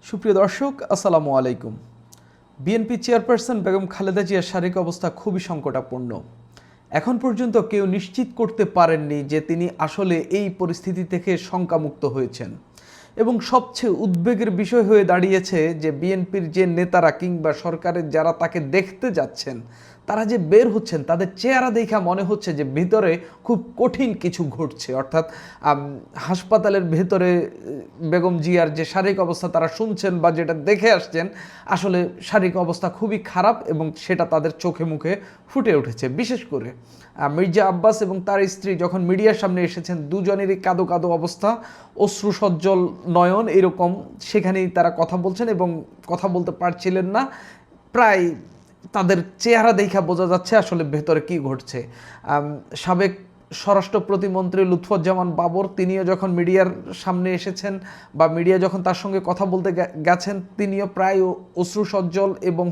সুপ্রিয় দর্শক, আসসালামু আলাইকুম। বিএনপি চেয়ারপারসন বেগম খালেদা জিয়ার শারীরিক অবস্থা খুবই সংকটাপন্ন। এখন পর্যন্ত কেউ নিশ্চিত করতে পারেননি যে তিনি আসলে এই পরিস্থিতি থেকে শঙ্কামুক্ত হয়েছেন। এবং সবচেয়ে উদ্বেগের বিষয় হয়ে দাঁড়িয়েছে যে বিএনপির যে নেতারা কিংবা সরকারের যারা তাকে দেখতে যাচ্ছেন, তারা যে বের হচ্ছেন, তাদের চেহারা দেখা মনে হচ্ছে যে ভিতরে খুব কঠিন কিছু ঘটছে। অর্থাৎ হাসপাতালের ভেতরে বেগম জিয়ার যে শারীরিক অবস্থা তারা শুনছেন বা যেটা দেখে আসছেন, আসলে শারীরিক অবস্থা খুবই খারাপ এবং সেটা তাদের চোখে মুখে ফুটে উঠেছে। বিশেষ করে মির্জা আব্বাস এবং তার স্ত্রী যখন মিডিয়ার সামনে এসেছেন, দুজনেরই কাঁদো কাঁদো অবস্থা, অশ্রুসজ্জল নয়ন, এরকম সেখানেই তারা কথা বলছেন এবং কথা বলতে পারছিলেন না। প্রায় তাদের চেহারা দেখা বোঝা যাচ্ছে আসলে ভেতরে কি ঘটছে। সাবেক স্বরাষ্ট্র প্রতিমন্ত্রী লুৎফুজ্জামান বাবর, তিনিও যখন মিডিয়ার সামনে এসেছেন বা মিডিয়া যখন তার সঙ্গে কথা বলতে গেছেন, তিনিও প্রায় অশ্রুসজ্জল এবং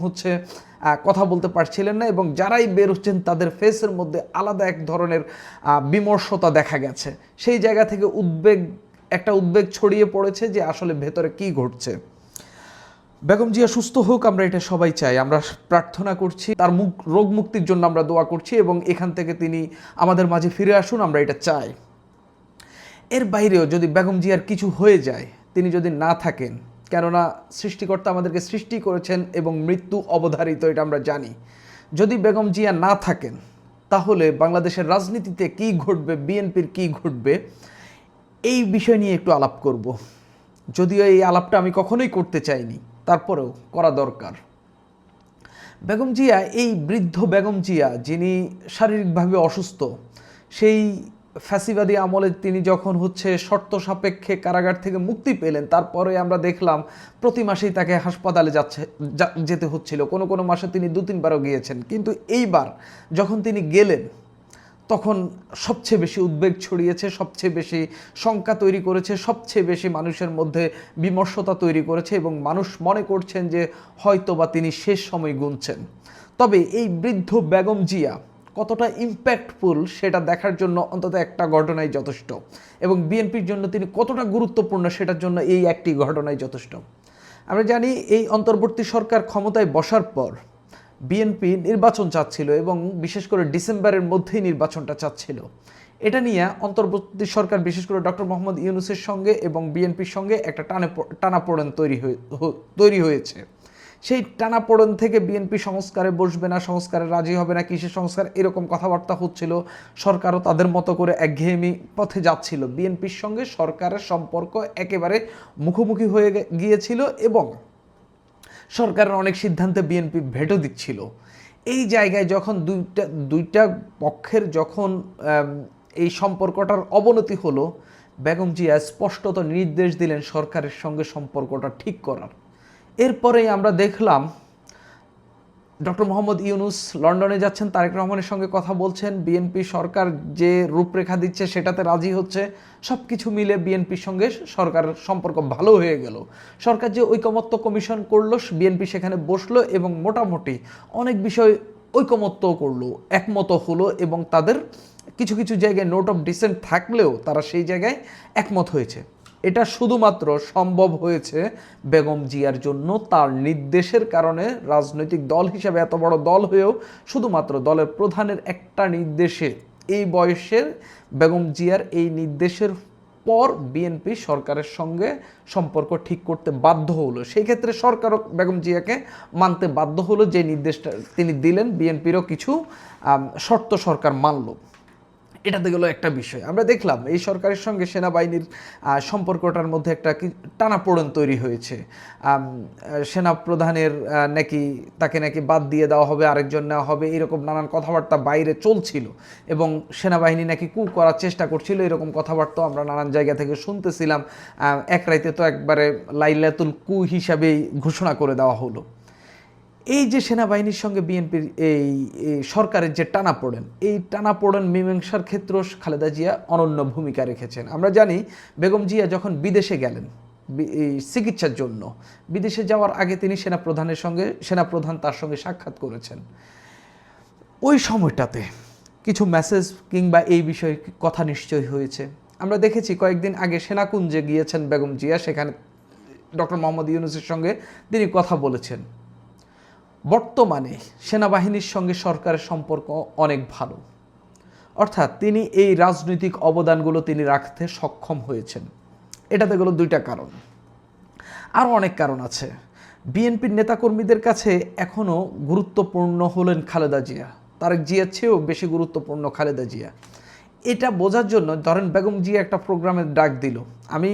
কথা বলতে পারছিলেন না। এবং যারাই বের হচ্ছেন তাদের ফেসের মধ্যে আলাদা এক ধরনের বিমর্ষতা দেখা গেছে। সেই জায়গা থেকে একটা উদ্বেগ ছড়িয়ে পড়েছে যে আসলে ভেতরে কি ঘটছে। বেগম জিয়া সুস্থ হোক, আমরা এটা সবাই চাই। আমরা প্রার্থনা করছি, তার রোগ মুক্তির জন্য আমরা দোয়া করছি এবং এখান থেকে তিনি আমাদের মাঝে ফিরে আসুন, আমরা এটা চাই। এর বাইরেও যদি বেগম জিয়ার কিছু হয়ে যায়, তিনি যদি না থাকেন, কেননা সৃষ্টিকর্তা আমাদেরকে সৃষ্টি করেছেন এবং মৃত্যু অবধারিত, এটা আমরা জানি। যদি বেগম জিয়া না থাকেন, তাহলে বাংলাদেশের রাজনীতিতে কি ঘটবে, বিএনপির কি ঘটবে, এই বিষয় নিয়ে একটু আলাপ করব। যদিও এই আলাপটা আমি কখনোই করতে চাইনি, তারপরেও করা দরকার। বেগম জিয়া, এই বৃদ্ধ বেগম জিয়া যিনি শারীরিকভাবে অসুস্থ, সেই ফ্যাসিবাদী আমলে তিনি যখন শর্ত সাপেক্ষে কারাগার থেকে মুক্তি পেলেন, তারপরে আমরা দেখলাম প্রতি মাসেই তাকে হাসপাতালে যেতে হচ্ছিল। কোনো কোনো মাসে তিনি 2-3বারও গিয়েছেন। কিন্তু এইবার যখন তিনি গেলেন, তখন সবচেয়ে বেশি উদ্বেগ ছড়িয়েছে, সবচেয়ে বেশি শঙ্কা তৈরি করেছে, সবচেয়ে বেশি মানুষের মধ্যে বিমর্ষতা তৈরি করেছে এবং মানুষ মনে করছেন যে হয়তোবা তিনি শেষ সময় গুনছেন। তবে এই বৃদ্ধ বেগম জিয়া কতটা ইম্প্যাক্টফুল সেটা দেখার জন্য অন্তত একটা ঘটনাই যথেষ্ট, এবং বিএনপির জন্য তিনি কতটা গুরুত্বপূর্ণ সেটার জন্য এই একটি ঘটনাই যথেষ্ট। আমরা জানি এই অন্তর্বর্তী সরকার ক্ষমতায় বসার পর বিএনপি নির্বাচন চাচ্ছিল এবং বিশেষ করে ডিসেম্বরের মধ্যেই নির্বাচনটা চাচ্ছিল। এটা নিয়ে অন্তর্বর্তী সরকার বিশেষ করে ডক্টর মোহাম্মদ ইউনূসের সঙ্গে এবং বিএনপির সঙ্গে একটা টানাপোড়েন তৈরি হয়েছে। সেই টানাপোড়েন থেকে বিএনপি সংস্কারে বসবে না, সংস্কারে রাজি হবে না, কিসের সংস্কার, এরকম কথাবার্তা হচ্ছিল। সরকারও তাদের মতো করে একঘেয়েমি পথে যাচ্ছিল। বিএনপির সঙ্গে সরকারের সম্পর্ক একেবারে মুখোমুখি হয়ে গিয়েছিল এবং সরকারের অনেক সিদ্ধান্তে বিএনপি ভেটো দিচ্ছিল। এই জায়গায় যখন দুইটা পক্ষের যখন এই সম্পর্কটার অবনতি হলো, বেগম জিয়া স্পষ্টত নির্দেশ দিলেন সরকারের সঙ্গে সম্পর্কটা ঠিক করার। এরপরেই আমরা দেখলাম ডক্টর মোহাম্মদ ইউনূস লন্ডনে যাচ্ছেন, তারেক রহমানের সঙ্গে কথা বলছেন, বিএনপি সরকার যে রূপরেখা দিচ্ছে সেটাতে রাজি হচ্ছে। সব কিছু মিলে বিএনপির সঙ্গে সরকারের সম্পর্ক ভালো হয়ে গেল। সরকার যে ঐকমত্য কমিশন করলো, বিএনপি সেখানে বসলো এবং মোটামুটি অনেক বিষয় ঐকমত্যও করলো, একমত হলো এবং তাদের কিছু কিছু জায়গায় নোট অফ ডিসেন্ট থাকলেও তারা সেই জায়গায় একমত হয়েছে। এটা শুধুমাত্র সম্ভব হয়েছে বেগম জিয়ার জন্য, তার নির্দেশের কারণে। রাজনৈতিক দল হিসেবে এত বড় দল হয়েও শুধুমাত্র দলের প্রধানের একটা নির্দেশে, এই বয়সের বেগম জিয়ার এই নির্দেশের পর বিএনপি সরকারের সঙ্গে সম্পর্ক ঠিক করতে বাধ্য হলো। সেই ক্ষেত্রে সরকারও বেগম জিয়াকে মানতে বাধ্য হলো। যে নির্দেশটা তিনি দিলেন, বিএনপিরও কিছু শর্ত সরকার মানল। এটাতে গেল একটা বিষয়। আমরা দেখলাম এই সরকারের সঙ্গে সেনাবাহিনীর সম্পর্কটার মধ্যে একটা টানাপোড়েন তৈরি হয়েছে। সেনা প্রধানের তাকে নাকি বাদ দিয়ে দেওয়া হবে, আরেকজন নেওয়া হবে, এরকম নানান কথাবার্তা বাইরে চলছিল এবং সেনাবাহিনী নাকি কু করার চেষ্টা করছিল, এরকম কথাবার্তা আমরা নানান জায়গা থেকে শুনতেছিলাম। এক রাইতে তো একবারে লাইলাতুল কু হিসাবেই ঘোষণা করে দেওয়া হলো। এই যে সেনাবাহিনীর সঙ্গে বিএনপির এই সরকারের যে টানাপোড়েন, এই টানাপোড়েন মীমাংসার ক্ষেত্রে খালেদা জিয়া অনন্য ভূমিকা রেখেছেন। আমরা জানি বেগম জিয়া যখন বিদেশে গেলেন চিকিৎসার জন্য, বিদেশে যাওয়ার আগে তিনি সেনাপ্রধান তার সঙ্গে সাক্ষাৎ করেছেন। ওই সময়টাতে কিছু মেসেজ কিংবা এই বিষয়ে কথা নিশ্চয়ই হয়েছে। আমরা দেখেছি কয়েকদিন আগে সেনাকুঞ্জে গিয়েছেন বেগম জিয়া, সেখানে ডক্টর মোহাম্মদ ইউনূসের সঙ্গে তিনি কথা বলেছেন। বর্তমানে সেনাবাহিনীর সঙ্গে সরকারের সম্পর্ক অনেক ভালো, অর্থাৎ তিনি এই রাজনৈতিক অবদানগুলো তিনি রাখতে সক্ষম হয়েছেন। এটাতে গেল দুইটা কারণ, আরও অনেক কারণ আছে। বিএনপির নেতাকর্মীদের কাছে এখনও গুরুত্বপূর্ণ হলেন খালেদা জিয়া, তারেক জিয়ার চেয়েও বেশি গুরুত্বপূর্ণ খালেদা জিয়া। এটা বোঝার জন্য ধরেন বেগম জিয়া একটা প্রোগ্রামের ডাক দিল, আমি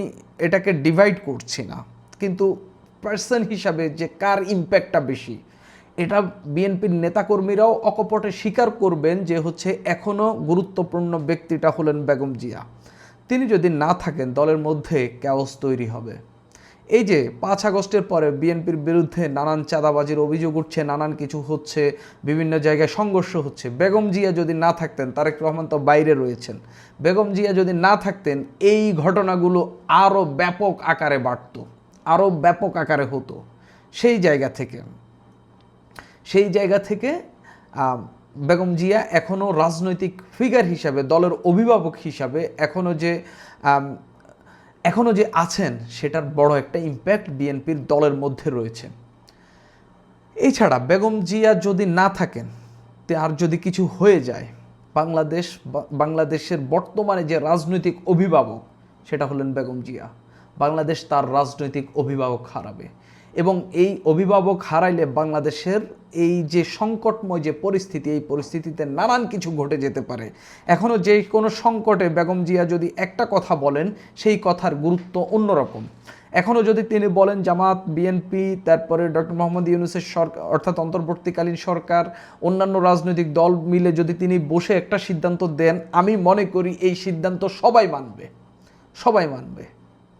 এটাকে ডিভাইড করছি না, কিন্তু পার্সন হিসাবে যে কার ইম্প্যাক্টটা বেশি, এটা বিএনপির নেতাকর্মীরাও অকপটে স্বীকার করবেন যে হচ্ছে এখনও গুরুত্বপূর্ণ ব্যক্তিটা হলেন বেগম জিয়া। তিনি যদি না থাকেন দলের মধ্যে ক্যাওস তৈরি হবে। এই যে 5 আগস্টের পরে বিএনপির বিরুদ্ধে নানান চাঁদাবাজির অভিযোগ উঠছে, নানান কিছু হচ্ছে, বিভিন্ন জায়গায় সংঘর্ষ হচ্ছে, বেগম জিয়া যদি না থাকতেন, তারেক রহমান তো বাইরে রয়েছেন, বেগম জিয়া যদি না থাকতেন এই ঘটনাগুলো আরও ব্যাপক আকারে বাড়ত, আরও ব্যাপক আকারে হতো। সেই জায়গা থেকে বেগম জিয়া এখনও রাজনৈতিক ফিগার হিসাবে, দলের অভিভাবক হিসাবে এখনও যে আছেন সেটার বড় একটা ইম্প্যাক্ট বিএনপির দলের মধ্যে রয়েছে। এছাড়া বেগম জিয়া যদি না থাকেন, আর যদি কিছু হয়ে যায়, বাংলাদেশের বর্তমানে যে রাজনৈতিক অভিভাবক সেটা হলেন বেগম জিয়া, বাংলাদেশ তার রাজনৈতিক অভিভাবক হারাবে। এবং এই অভিভাবক হারাইলে বাংলাদেশের এই যে সংকটময় যে পরিস্থিতি, এই পরিস্থিতিতে নানান কিছু ঘটে যেতে পারে। এখনও যে কোনো সংকটে বেগম জিয়া যদি একটা কথা বলেন, সেই কথার গুরুত্ব অন্যরকম। এখনও যদি তিনি বলেন জামাত, বিএনপি, তারপরে ডক্টর মোহাম্মদ ইউনূসের সরকার অর্থাৎ অন্তর্বর্তীকালীন সরকার, অন্যান্য রাজনৈতিক দল মিলে যদি তিনি বসে একটা সিদ্ধান্ত দেন, আমি মনে করি এই সিদ্ধান্ত সবাই মানবে,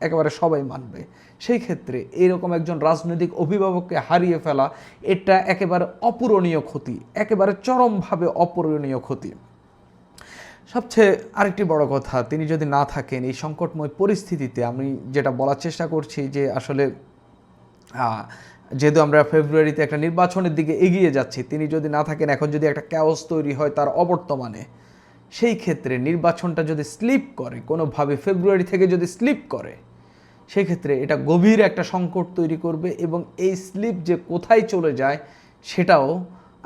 একেবারে সবাই মানবে। সেই ক্ষেত্রে এইরকম একজন রাজনৈতিক অভিভাবককে হারিয়ে ফেলা, এটা একেবারে অপূরণীয় ক্ষতি, একেবারে চরমভাবে অপূরণীয় ক্ষতি। সবচেয়ে আরেকটি বড় কথা, তিনি যদি না থাকেন এই সংকটময় পরিস্থিতিতে, আমি যেটা বলার চেষ্টা করছি যে আসলে যেহেতু আমরা ফেব্রুয়ারিতে একটা নির্বাচনের দিকে এগিয়ে যাচ্ছি, তিনি যদি না থাকেন, এখন যদি একটা ক্যাওস তৈরি হয় তার অবর্তমানে, সেই ক্ষেত্রে নির্বাচনটা যদি স্লিপ করে কোনোভাবে, ফেব্রুয়ারি থেকে যদি স্লিপ করে, সেই ক্ষেত্রে এটা গভীর একটা সংকট তৈরি করবে। এবং এই স্লিপ যে কোথায় চলে যায় সেটাও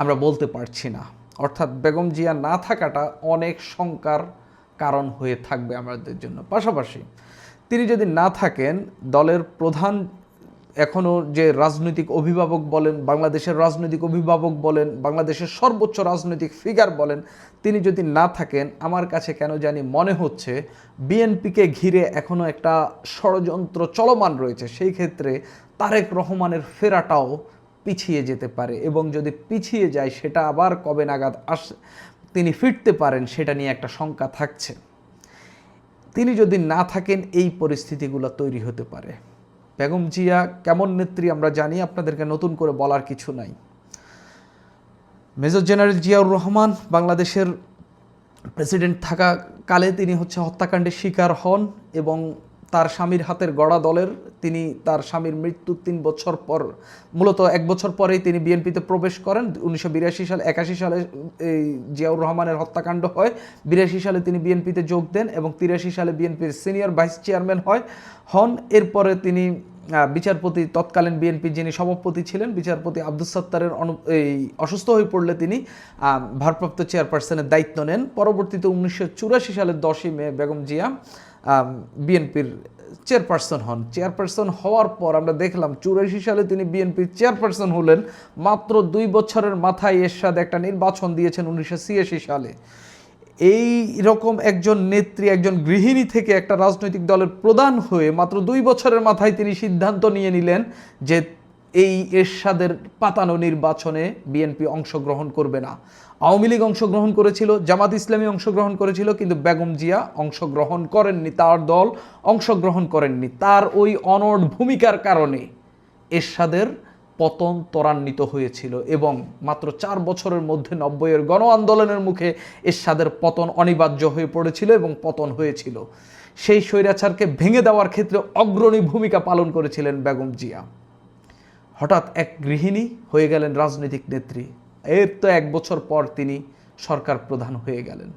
আমরা বলতে পারছি না। অর্থাৎ বেগম জিয়া না থাকাটা অনেক শঙ্কার কারণ হয়ে থাকবে আমাদের জন্য। পাশাপাশি তিনি যদি না থাকেন, দলের প্রধান এখনও যে রাজনৈতিক অভিভাবক বলেন, বাংলাদেশের রাজনৈতিক অভিভাবক বলেন, বাংলাদেশের সর্বোচ্চ রাজনৈতিক ফিগার বলেন, তিনি যদি না থাকেন, আমার কাছে কেন জানি মনে হচ্ছে বিএনপিকে ঘিরে এখনও একটা ষড়যন্ত্র চলমান রয়েছে। সেই ক্ষেত্রে তারেক রহমানের ফেরাটাও পিছিয়ে যেতে পারে, এবং যদি পিছিয়ে যায় সেটা আবার কবে নাগাদ তিনি ফিরতে পারেন সেটা নিয়ে একটা শঙ্কা থাকছে। তিনি যদি না থাকেন এই পরিস্থিতিগুলো তৈরি হতে পারে। বেগম জিয়া কেমন নেত্রী আমরা জানি, আপনাদেরকে নতুন করে বলার কিছু নাই। মেজর জেনারেল জিয়াউর রহমান বাংলাদেশের প্রেসিডেন্ট থাকাকালে তিনি হত্যাকাণ্ডের শিকার হন, এবং তার স্বামীর হাতের গড়া দলের তিনি তার স্বামীর মৃত্যুর 3 বছর পর, মূলত 1 বছর পরেই তিনি বিএনপিতে প্রবেশ করেন। 1982 সালে 81 সালে এই জিয়াউর রহমানের হত্যাকাণ্ড হয়, 82 সালে তিনি বিএনপিতে যোগ দেন এবং 83 সালে বিএনপির সিনিয়র ভাইস চেয়ারম্যান হন। এরপরে তিনি বিচারপতি, তৎকালীন বিএনপি যিনি সভাপতি ছিলেন বিচারপতি আব্দুস সাত্তারের অসুস্থ হয়ে পড়লে তিনি ভারপ্রাপ্ত চেয়ারপারসনের দায়িত্ব নেন। পরবর্তীতে 1984 সালের 10ই মে বেগম জিয়া বিএনপির চেয়ারপারসন হন। চেয়ারপারসন হওয়ার পর আমরা দেখলাম 84 সালে তিনি বিএনপির চেয়ারপারসন হলেন। মাত্র 2 বছরের মাথায় এরশাদ একটা নির্বাচন দিয়েছেন 1986 সালে। এই রকম একজন নেত্রী, একজন গৃহিণী থেকে একটা রাজনৈতিক দলের প্রধান হয়ে মাত্র 2 বছরের মাথায় তিনি সিদ্ধান্ত নিয়ে নিলেন যে এই এরশাদের পাতানো নির্বাচনে বিএনপি অংশগ্রহণ করবে না। আওয়ামী লীগ অংশগ্রহণ করেছিল, জামাত ইসলামী অংশগ্রহণ করেছিল, কিন্তু বেগম জিয়া অংশগ্রহণ করেননি, তার দল অংশগ্রহণ করেননি। তার ওই অনড় ভূমিকার কারণে এরশাদের পতন ত্বরান্বিত হয়েছিল, এবং মাত্র 4 বছরের মধ্যে 90-এর গণ আন্দোলনের মুখে এরশাদের পতন অনিবার্য হয়ে পড়েছিল এবং পতন হয়েছিল। সেই স্বৈরাচারকে ভেঙে দেওয়ার ক্ষেত্রে অগ্রণী ভূমিকা পালন করেছিলেন বেগম জিয়া। হঠাৎ এক গৃহিণী হয়ে গেলেন রাজনৈতিক নেত্রী। এর তো 1 বছর পর তিনি সরকার প্রধান হয়ে গেলেন।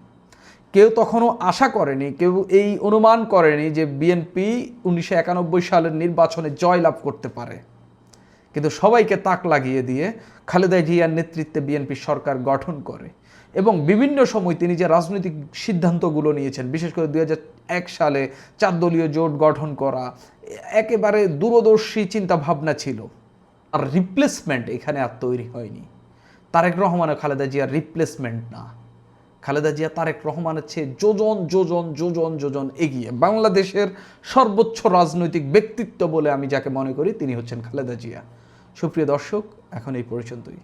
কেউ তখনও আশা করেনি, কেউ এই অনুমান করেনি যে বিএনপি 1991 সালের নির্বাচনে জয়লাভ করতে পারে। কিন্তু সবাইকে তাক লাগিয়ে দিয়ে খালেদা জিয়ার নেতৃত্বে বিএনপি সরকার গঠন করে এবং বিভিন্ন সময় তিনি যে রাজনৈতিক সিদ্ধান্তগুলো নিয়েছেন, বিশেষ করে 2001 সালে 4 দলীয় জোট গঠন করা, একেবারে দূরদর্শী চিন্তা ভাবনা ছিল। আর রিপ্লেসমেন্ট এখানে আর তৈরি হয়নি। তারেক রহমান ও খালেদা জিয়ার রিপ্লেসমেন্ট না, খালেদা জিয়া তারেক রহমানের চেয়ে যোজন এগিয়ে বাংলাদেশের সর্বোচ্চ রাজনৈতিক ব্যক্তিত্ব বলে আমি যাকে মনে করি তিনি হচ্ছেন খালেদা জিয়া। সুপ্রিয় দর্শক, এখন এই পর্যন্তই।